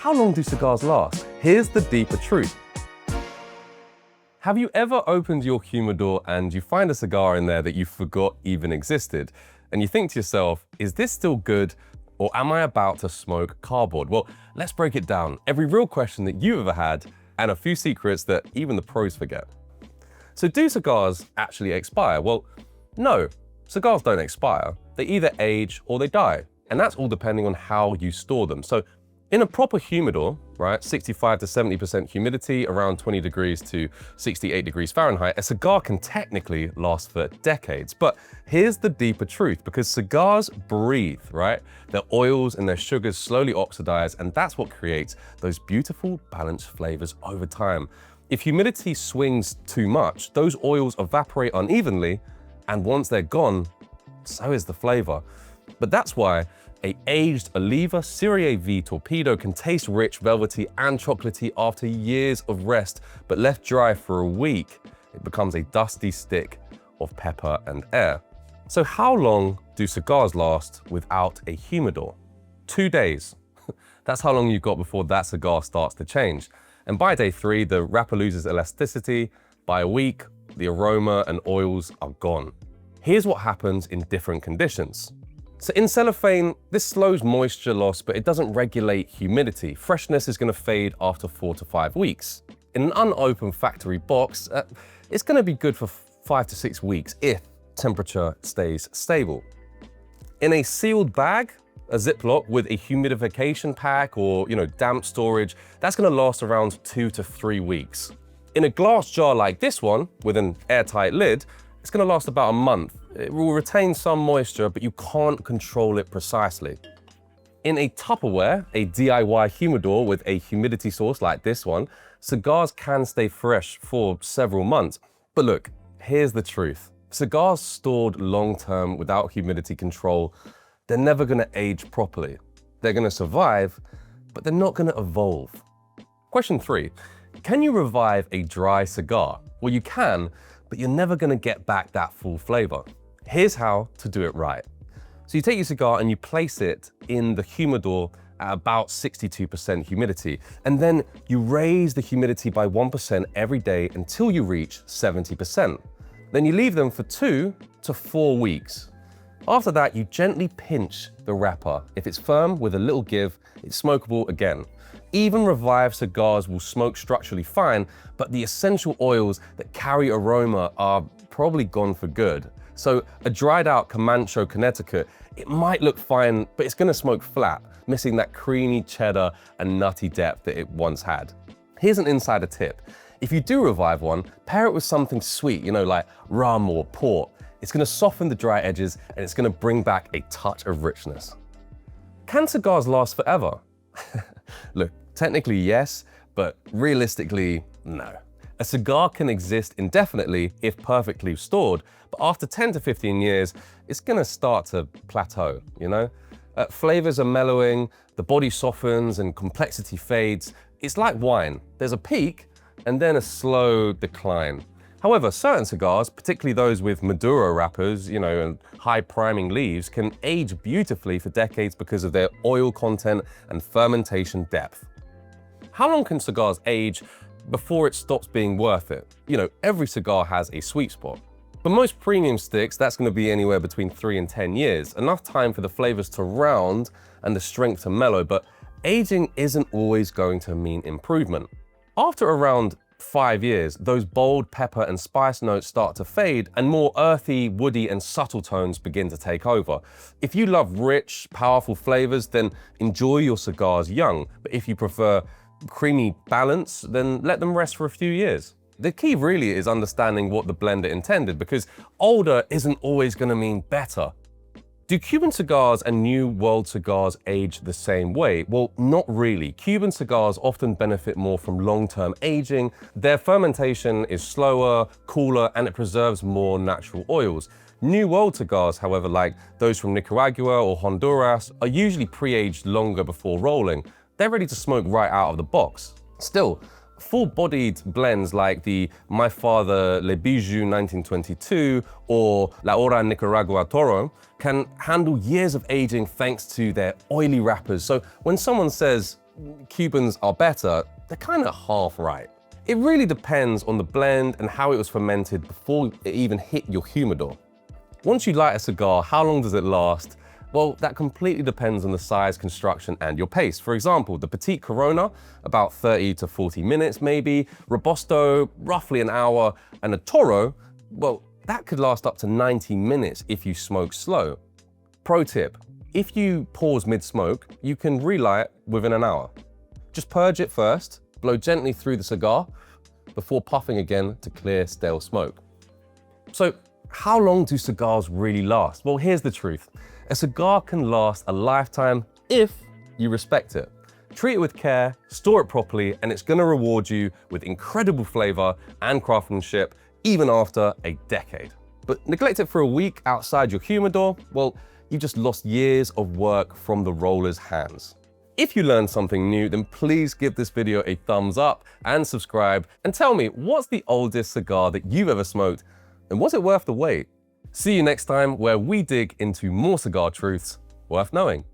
how long do cigars last? Here's the deeper truth. Have you ever opened your humidor and you find a cigar in there that you forgot even existed? And you think to yourself, is this still good? Or am I about to smoke cardboard? Well, let's break it down. Every real question that you've ever had and a few secrets that even the pros forget. So do cigars actually expire? Well, no, cigars don't expire. They either age or they die. And that's all depending on how you store them. So in a proper humidor, right, 65 to 70% humidity, around 20 degrees to 68 degrees Fahrenheit, a cigar can technically last for decades. But here's the deeper truth, because cigars breathe, right? Their oils and their sugars slowly oxidize, and that's what creates those beautiful balanced flavors over time. If humidity swings too much, those oils evaporate unevenly, and once they're gone, so is the flavor. But that's why an aged Oliva Serie V Torpedo can taste rich, velvety, and chocolatey after years of rest, but left dry for a week, it becomes a dusty stick of pepper and air. So how long do cigars last without a humidor? 2 days. That's how long you've got before that cigar starts to change. And by day 3, the wrapper loses elasticity. By a week, the aroma and oils are gone. Here's what happens in different conditions. So in cellophane, this slows moisture loss, but it doesn't regulate humidity. Freshness is going to fade after 4 to 5 weeks. In an unopened factory box, it's going to be good for 5 to 6 weeks if temperature stays stable. In a sealed bag, a Ziploc with a humidification pack or damp storage, that's going to last around 2 to 3 weeks. In a glass jar like this one, with an airtight lid, it's going to last about a month. It will retain some moisture, but you can't control it precisely. In a Tupperware, a DIY humidor with a humidity source like this one, cigars can stay fresh for several months. But look, here's the truth. Cigars stored long-term without humidity control, they're never going to age properly. They're going to survive, but they're not going to evolve. Question 3, can you revive a dry cigar? Well, you can, but you're never going to get back that full flavor. Here's how to do it right. So you take your cigar and you place it in the humidor at about 62% humidity, and then you raise the humidity by 1% every day until you reach 70%. Then you leave them for 2 to 4 weeks. After that, you gently pinch the wrapper. If it's firm with a little give, it's smokable again. Even revived cigars will smoke structurally fine, but the essential oils that carry aroma are probably gone for good. So a dried out Comanche Connecticut, it might look fine, but it's gonna smoke flat, missing that creamy cheddar and nutty depth that it once had. Here's an insider tip. If you do revive one, pair it with something sweet, like rum or port. It's gonna soften the dry edges and it's gonna bring back a touch of richness. Can cigars last forever? Look, technically yes, but realistically, no. A cigar can exist indefinitely if perfectly stored, but after 10 to 15 years, it's gonna start to plateau, Flavors are mellowing, the body softens and complexity fades. It's like wine. There's a peak and then a slow decline. However, certain cigars, particularly those with Maduro wrappers, and high priming leaves, can age beautifully for decades because of their oil content and fermentation depth. How long can cigars age before it stops being worth it? Every cigar has a sweet spot. But most premium sticks, that's going to be anywhere between 3 and 10 years, enough time for the flavors to round and the strength to mellow, but aging isn't always going to mean improvement. After around 5 years, those bold pepper and spice notes start to fade and more earthy, woody, and subtle tones begin to take over. If you love rich, powerful flavors, then enjoy your cigars young. But if you prefer creamy balance, then let them rest for a few years. The key really is understanding what the blender intended, because older isn't always going to mean better. Do Cuban cigars and New World cigars age the same way? Well, not really. Cuban cigars often benefit more from long-term aging. Their fermentation is slower, cooler, and it preserves more natural oils. New World cigars, however, like those from Nicaragua or Honduras, are usually pre-aged longer before rolling. They're ready to smoke right out of the box. Still, full-bodied blends like the My Father Le Bijou 1922 or La Hora Nicaragua Toro can handle years of aging thanks to their oily wrappers. So when someone says, Cubans are better, they're kind of half right. It really depends on the blend and how it was fermented before it even hit your humidor. Once you light a cigar, how long does it last? Well, that completely depends on the size, construction, and your pace. For example, the Petite Corona, about 30 to 40 minutes maybe, Robusto, roughly an hour, and a Toro, well, that could last up to 90 minutes if you smoke slow. Pro tip, if you pause mid-smoke, you can relight within an hour. Just purge it first, blow gently through the cigar, before puffing again to clear stale smoke. So, how long do cigars really last? Well, here's the truth. A cigar can last a lifetime if you respect it. Treat it with care, store it properly, and it's gonna reward you with incredible flavor and craftsmanship even after a decade. But neglect it for a week outside your humidor, well, you just lost years of work from the roller's hands. If you learned something new, then please give this video a thumbs up and subscribe, and tell me, what's the oldest cigar that you've ever smoked, and was it worth the wait? See you next time, where we dig into more cigar truths worth knowing.